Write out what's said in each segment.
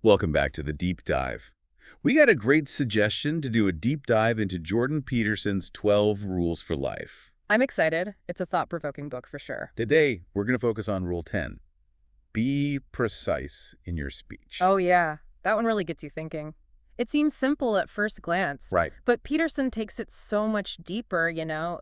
Welcome back to the Deep Dive. We got a great suggestion to do a deep dive into Jordan Peterson's 12 Rules for Life. I'm excited. It's a thought-provoking book for sure. Today, we're going to focus on Rule 10. Be precise in your speech. Oh yeah, that one really gets you thinking. It seems simple at first glance, Right. but Peterson takes it so much deeper.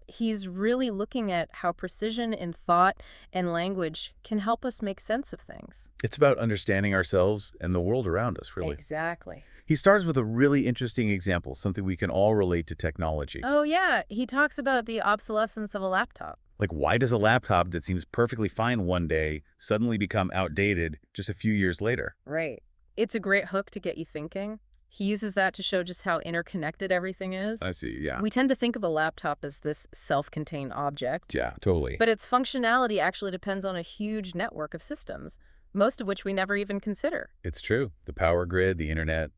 He's really looking at how precision in thought and language can help us make sense of things. It's about understanding ourselves and the world around us, really. Exactly. He starts with a really interesting example, something we can all relate to technology. Oh yeah, he talks about the obsolescence of a laptop. Like, why does a laptop that seems perfectly fine one day suddenly become outdated just a few years later? Right. It's a great hook to get you thinking. He uses that to show just how interconnected everything is. I see, yeah. We tend to think of a laptop as this self-contained object. Yeah, totally. But its functionality actually depends on a huge network of systems, most of which we never even consider. It's true. The power grid, the internet,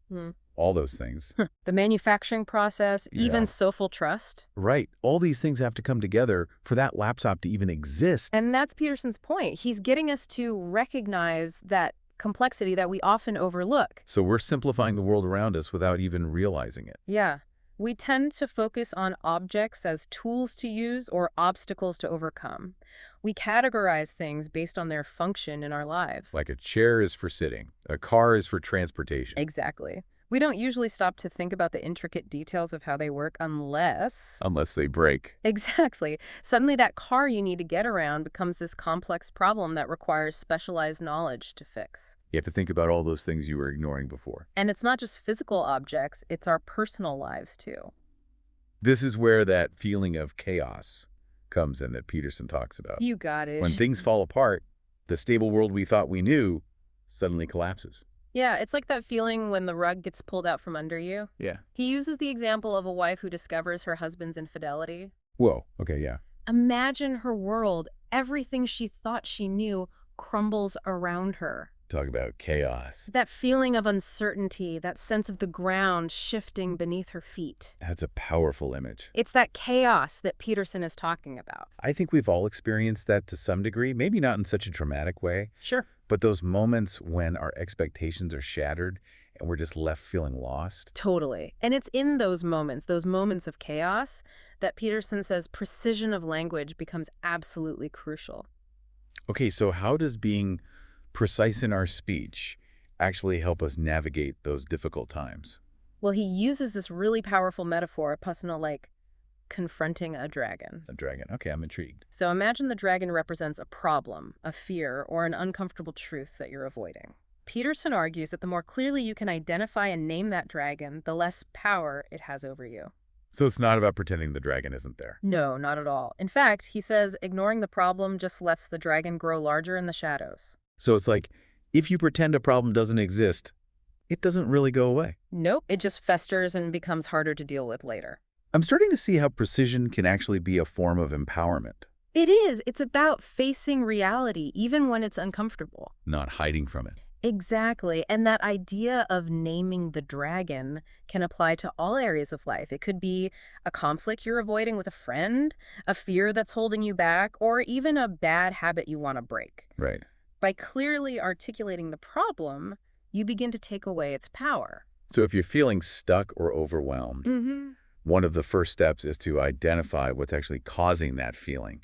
all those things. The manufacturing process, Yeah. even social trust. Right. All these things have to come together for that laptop to even exist. And that's Peterson's point. He's getting us to recognize that complexity that we often overlook. So we're simplifying the world around us without even realizing it. Yeah. We tend to focus on objects as tools to use or obstacles to overcome. We categorize things based on their function in our lives. Like a chair is for sitting, a car is for transportation. Exactly. We don't usually stop to think about the intricate details of how they work unless... Unless they break. Exactly. Suddenly that car you need to get around becomes this complex problem that requires specialized knowledge to fix. You have to think about all those things you were ignoring before. And it's not just physical objects, it's our personal lives too. This is where that feeling of chaos comes in that Peterson talks about. You got it. When things fall apart, the stable world we thought we knew suddenly collapses. Yeah, it's like that feeling when the rug gets pulled out from under you. Yeah. He uses the example of a wife who discovers her husband's infidelity. Whoa. Okay, yeah. Imagine her world. Everything she thought she knew crumbles around her. Talk about chaos. That feeling of uncertainty, that sense of the ground shifting beneath her feet. That's a powerful image. It's that chaos that Peterson is talking about. I think we've all experienced that to some degree, maybe not in such a dramatic way, Sure. but those moments when our expectations are shattered and we're just left feeling lost. Totally. And it's in those moments of chaos, that Peterson says precision of language becomes absolutely crucial. Okay, so how does being precise in our speech actually help us navigate those difficult times? Well, he uses this really powerful metaphor, personal, like confronting a dragon. A dragon. Okay, I'm intrigued. So imagine the dragon represents a problem, a fear, or an uncomfortable truth that you're avoiding. Peterson argues that the more clearly you can identify and name that dragon, the less power it has over you. So it's not about pretending the dragon isn't there. No, not at all. In fact, he says ignoring the problem just lets the dragon grow larger in the shadows. So it's like, if you pretend a problem doesn't exist, it doesn't really go away. Nope, it just festers and becomes harder to deal with later. I'm starting to see how precision can actually be a form of empowerment, It is. It's about facing reality, even when it's uncomfortable. not hiding from it. Exactly. And that idea of naming the dragon can apply to all areas of life. It could be a conflict you're avoiding with a friend, a fear that's holding you back, or even a bad habit you want to break. Right. By clearly articulating the problem, you begin to take away its power. So if you're feeling stuck or overwhelmed, one of the first steps is to identify what's actually causing that feeling.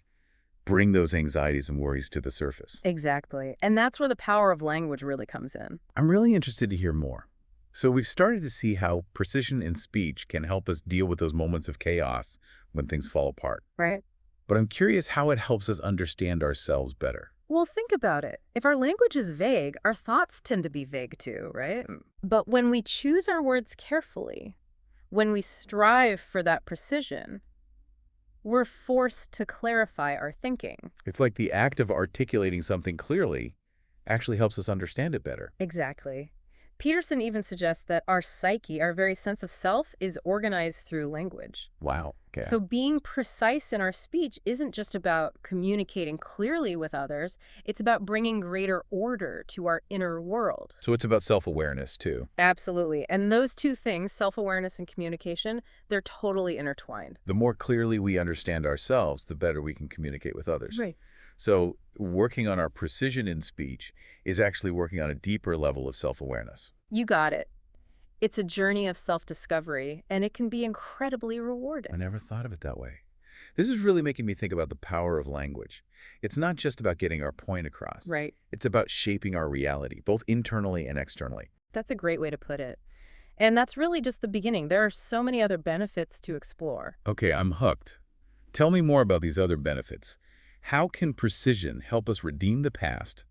Bring those anxieties and worries to the surface. Exactly. And that's where the power of language really comes in. I'm really interested to hear more. So we've started to see how precision in speech can help us deal with those moments of chaos when things fall apart. Right? But I'm curious how it helps us understand ourselves better. Well, think about it. If our language is vague, our thoughts tend to be vague too, right? But when we choose our words carefully, when we strive for that precision, we're forced to clarify our thinking. It's like the act of articulating something clearly actually helps us understand it better. Exactly. Peterson even suggests that our psyche, our very sense of self, is organized through language. Wow. Okay. So being precise in our speech isn't just about communicating clearly with others, it's about bringing greater order to our inner world. So it's about self-awareness too. Absolutely. And those two things, self-awareness and communication, they're totally intertwined. The more clearly we understand ourselves, the better we can communicate with others. Right. So working on our precision in speech is actually working on a deeper level of self-awareness. You got it. It's a journey of self-discovery, and it can be incredibly I rewarding. never thought of it that way. This is really making me think about the power of language. It's not just about getting our point across. Right. It's about shaping our reality, both internally and externally. That's a great way to put it. And that's really just the beginning. There are so many other benefits to explore. Okay, I'm hooked. Tell me more about these other benefits. How can precision help us redeem the past,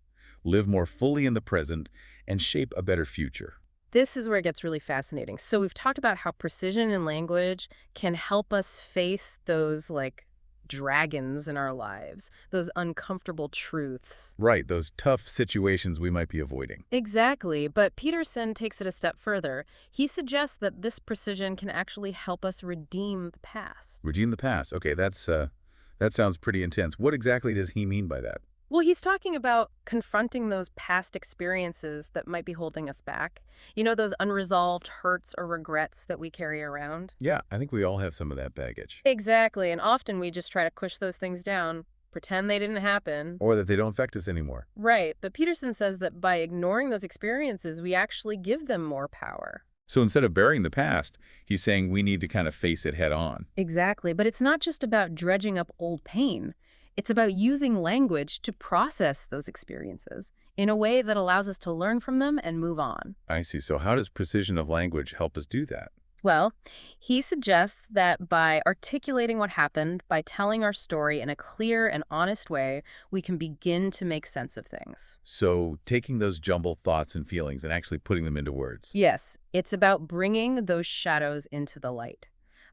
live more fully in the present, and shape a better future? This is where it gets really fascinating. So we've talked about how precision in language can help us face those like dragons in our lives, those uncomfortable truths. Right, those tough situations we might be avoiding. Exactly, but Peterson takes it a step further. He suggests that this precision can actually help us redeem the past. Redeem the past. Okay, that sounds pretty intense. What exactly does he mean by that? Well, he's talking about confronting those past experiences that might be holding us back. You know, those unresolved hurts or regrets that we carry around? Yeah, I think we all have some of that baggage. Exactly, and often we just try to push those things down, pretend they didn't happen. Or that they don't affect us anymore. Right, but Peterson says that by ignoring those experiences, we actually give them more power. So instead of burying the past, he's saying we need to kind of face it head on. Exactly, but it's not just about dredging up old pain. It's about using language to process those experiences in a way that allows us to learn from them and move on. I see. So how does precision of language help us do that? Well, he suggests that by articulating what happened, by telling our story in a clear and honest way, we can begin to make sense of things. So taking those jumbled thoughts and feelings and actually putting them into words. Yes, it's about bringing those shadows into the light.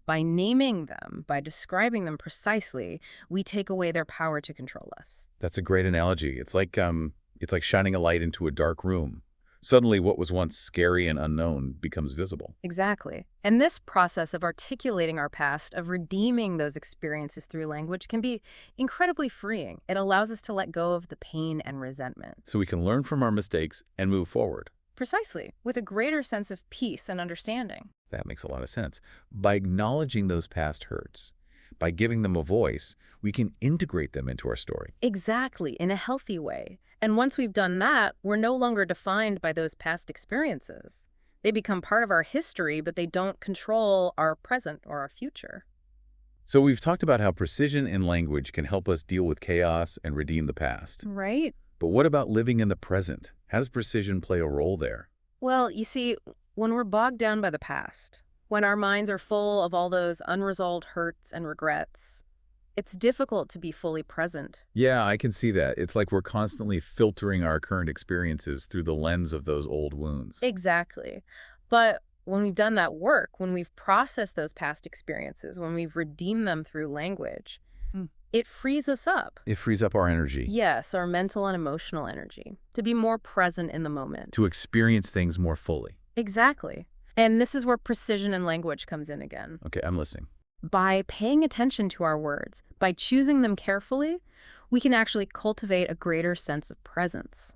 By naming them, by describing them precisely, we take away their power to control us. That's a great analogy. It's like shining a light into a dark room. Suddenly what was once scary and unknown becomes visible. Exactly. And this process of articulating our past, of redeeming those experiences through language, can be incredibly freeing. It allows us to let go of the pain and resentment. So we can learn from our mistakes and move forward. Precisely, with a greater sense of peace and understanding. That makes a lot of sense. By acknowledging those past hurts, by giving them a voice, we can integrate them into our story. Exactly, in a healthy way. And once we've done that, we're no longer defined by those past experiences. They become part of our history, but they don't control our present or our future. So we've talked about how precision in language can help us deal with chaos and redeem the past. Right? But what about living in the present? How does precision play a role there? Well, you see, when we're bogged down by the past, when our minds are full of all those unresolved hurts and regrets, it's difficult to be fully present. Yeah, I can see that. It's like we're constantly filtering our current experiences through the lens of those old wounds. Exactly. But when we've done that work, when we've processed those past experiences, when we've redeemed them through language, it frees us up. It frees up our energy Yes, our mental and emotional energy to be more present in the moment. to experience things more fully. Exactly. And this is where precision in language comes in again. Okay, I'm listening. By paying attention to our words, by choosing them carefully, we can actually cultivate a greater sense of presence.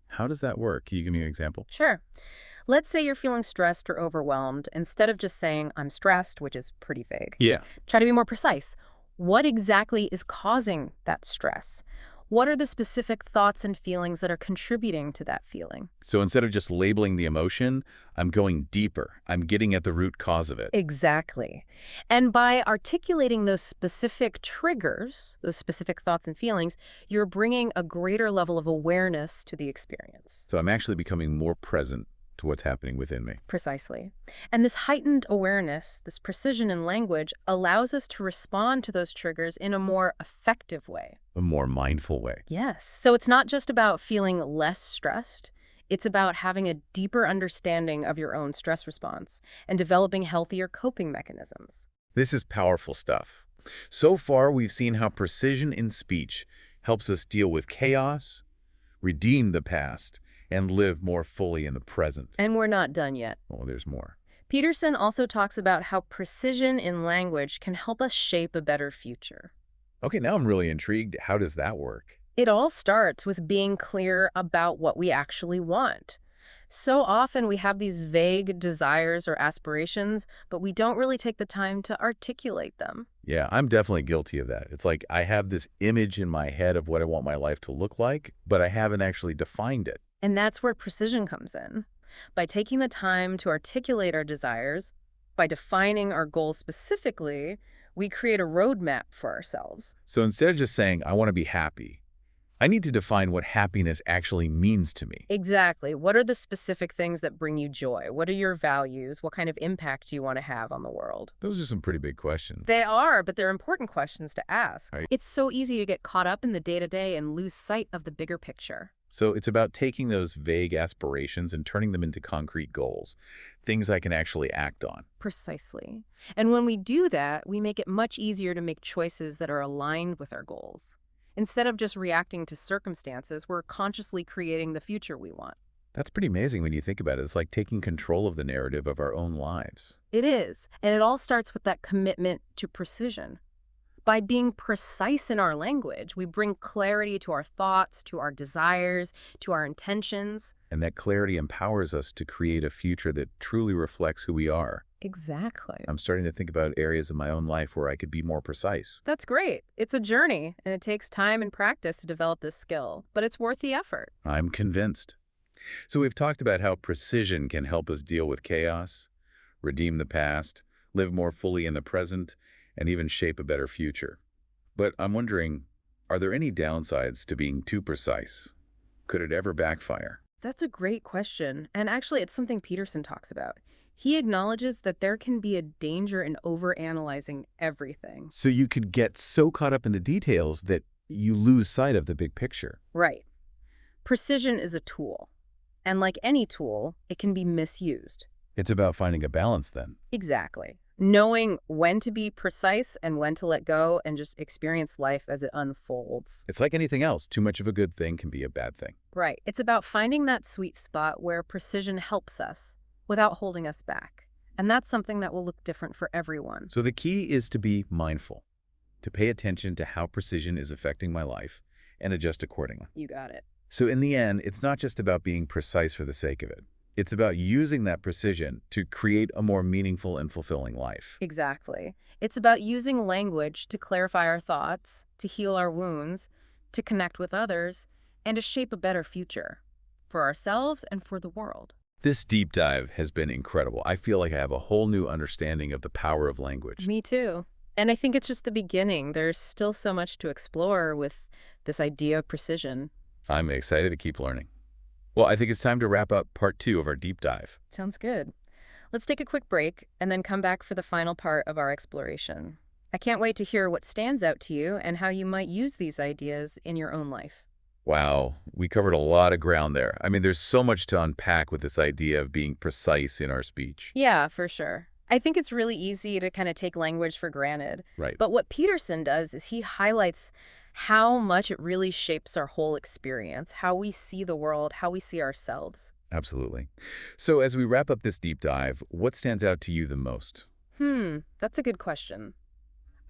How does that work? Can you give me an example? Sure. Let's say you're feeling stressed or overwhelmed. Instead of just saying, I'm stressed, which is pretty vague, Yeah. try to be more precise. What exactly is causing that stress? What are the specific thoughts and feelings that are contributing to that feeling? So instead of just labeling the emotion, I'm going deeper. I'm getting at the root cause of it. Exactly. And by articulating those specific triggers, those specific thoughts and feelings, you're bringing a greater level of awareness to the experience. So I'm actually becoming more present to what's happening within me. Precisely. And this heightened awareness, this precision in language, allows us to respond to those triggers in a more effective way. A more mindful way. Yes. So it's not just about feeling less stressed. It's about having a deeper understanding of your own stress response and developing healthier coping mechanisms. This is powerful stuff. So far, we've seen how precision in speech helps us deal with chaos, redeem the past, and live more fully in the present. And we're not done yet. Oh, there's more. Peterson also talks about how precision in language can help us shape a better future. Okay, now I'm really intrigued. How does that work? It all starts with being clear about what we actually want. So often we have these vague desires or aspirations, but we don't really take the time to articulate them. Yeah, I'm definitely guilty of that. It's like I have this image in my head of what I want my life to look like, but I haven't actually defined it. And that's where precision comes in. By taking the time to articulate our desires, by defining our goals specifically, we create a roadmap for ourselves. So instead of just saying, I want to be happy, I need to define what happiness actually means to me. Exactly. What are the specific things that bring you joy? What are your values? What kind of impact do you want to have on the world? Those are some pretty big questions. They are, but they're important questions to ask. Right. It's so easy to get caught up in the day-to-day and lose sight of the bigger picture. So it's about taking those vague aspirations and turning them into concrete goals, things I can actually act on. Precisely. And when we do that, we make it much easier to make choices that are aligned with our goals. Instead of just reacting to circumstances, we're consciously creating the future we want. That's pretty amazing when you think about it. It's like taking control of the narrative of our own lives. It is, and it all starts with that commitment to precision. By being precise in our language, we bring clarity to our thoughts, to our desires, to our intentions. And that clarity empowers us to create a future that truly reflects who we are. Exactly. I'm starting to think about areas of my own life where I could be more precise. That's great. It's a journey, and it takes time and practice to develop this skill, but it's worth the effort. I'm convinced. So we've talked about how precision can help us deal with chaos, redeem the past, live more fully in the present, and even shape a better future. But I'm wondering, are there any downsides to being too precise? Could it ever backfire? That's a great question, and actually it's something Peterson talks about. He acknowledges that there can be a danger in overanalyzing everything. So you could get so caught up in the details that you lose sight of the big picture. Right. Precision is a tool, and like any tool, it can be misused. It's about finding a balance then. Exactly. Knowing when to be precise and when to let go and just experience life as it unfolds. It's like anything else. Too much of a good thing can be a bad thing. Right. It's about finding that sweet spot where precision helps us without holding us back. And that's something that will look different for everyone. So the key is to be mindful, to pay attention to how precision is affecting my life and adjust accordingly. You got it. So in the end, it's not just about being precise for the sake of it. It's about using that precision to create a more meaningful and fulfilling life. Exactly. It's about using language to clarify our thoughts, to heal our wounds, to connect with others, and to shape a better future for ourselves and for the world. This deep dive has been incredible. I feel like I have a whole new understanding of the power of language. Me too. And I think it's just the beginning. There's still so much to explore with this idea of precision. I'm excited to keep learning. Well, I think it's time to wrap up part 2 of our deep dive. Sounds good. Let's take a quick break and then come back for the final part of our exploration. I can't wait to hear what stands out to you and how you might use these ideas in your own life. Wow, we covered a lot of ground there. I mean, there's so much to unpack with this idea of being precise in our speech. Yeah, for sure. I think it's really easy to kind of take language for granted. Right. But what Peterson does is he highlights how much it really shapes our whole experience, how we see the world, how we see ourselves. Absolutely. So as we wrap up this deep dive, what stands out to you the most? That's a good question.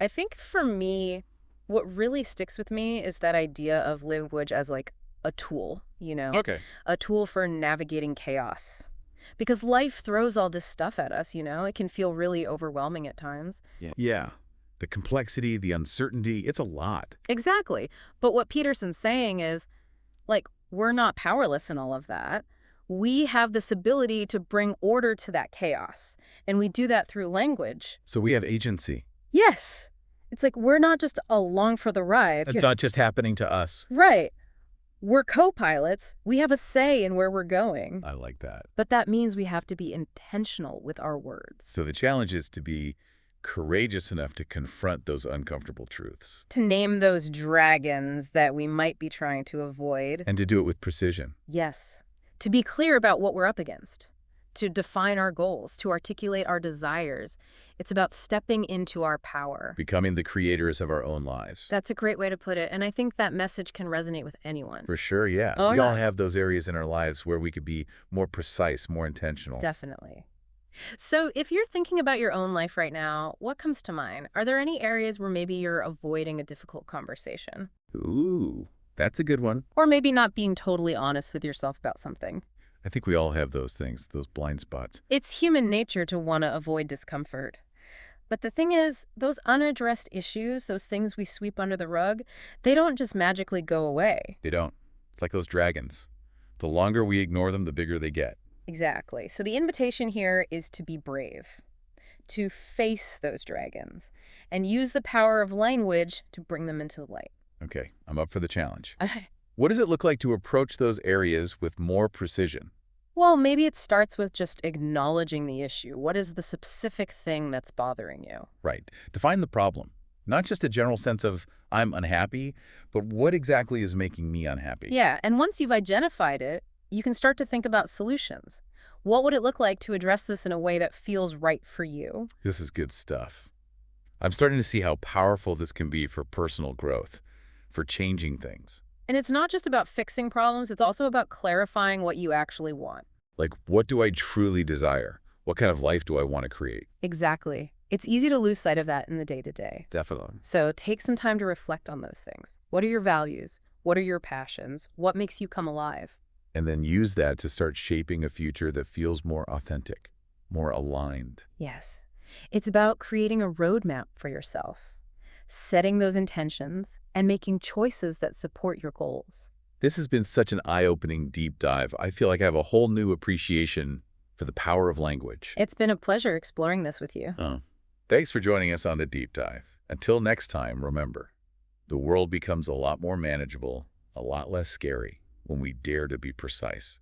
I think for me, what really sticks with me is that idea of language as like a tool, Okay. a tool for navigating chaos. Because life throws all this stuff at us, it can feel really overwhelming at times. Yeah. The complexity, the uncertainty, it's a lot. Exactly. But what Peterson's saying is, like, we're not powerless in all of that. We have this ability to bring order to that chaos. And we do that through language. So we have agency. Yes. It's like we're not just along for the ride. It's not just happening to us. Right. We're co-pilots. We have a say in where we're going. I like that. But that means we have to be intentional with our words. So the challenge is to be courageous enough to confront those uncomfortable truths. To name those dragons that we might be trying to avoid. And to do it with precision. Yes. To be clear about what we're up against. To define our goals, to articulate our desires. It's about stepping into our power. Becoming the creators of our own lives. That's a great way to put it, and I think that message can resonate with anyone. For sure, yeah. Oh, We yeah. all have those areas in our lives where we could be more precise, more intentional. Definitely. So if you're thinking about your own life right now, what comes to mind? Are there any areas where maybe you're avoiding a difficult conversation? Ooh, that's a good one. Or maybe not being totally honest with yourself about something? I think we all have those things, those blind spots. It's human nature to want to avoid discomfort. But the thing is, those unaddressed issues, those things we sweep under the rug, they don't just magically go away. They don't. It's like those dragons. The longer we ignore them, the bigger they get. Exactly. So the invitation here is to be brave, to face those dragons, and use the power of language to bring them into the light. Okay, I'm up for the challenge. Okay. What does it look like to approach those areas with more precision? Well, maybe it starts with just acknowledging the issue. What is the specific thing that's bothering you? Right. Define the problem. Not just a general sense of, I'm unhappy, but what exactly is making me unhappy? Yeah, and once you've identified it, you can start to think about solutions. What would it look like to address this in a way that feels right for you? This is good stuff. I'm starting to see how powerful this can be for personal growth, for changing things. And it's not just about fixing problems, it's also about clarifying what you actually want. Like, what do I truly desire? What kind of life do I want to create? Exactly. It's easy to lose sight of that in the day-to-day. Definitely. So take some time to reflect on those things. What are your values? What are your passions? What makes you come alive? And then use that to start shaping a future that feels more authentic, more aligned. Yes. It's about creating a roadmap for yourself, setting those intentions, and making choices that support your goals. This has been such an eye-opening deep dive. I feel like I have a whole new appreciation for the power of language. It's been a pleasure exploring this with you. Oh. Thanks for joining us on the deep dive. Until next time, remember, the world becomes a lot more manageable, a lot less scary when we dare to be precise.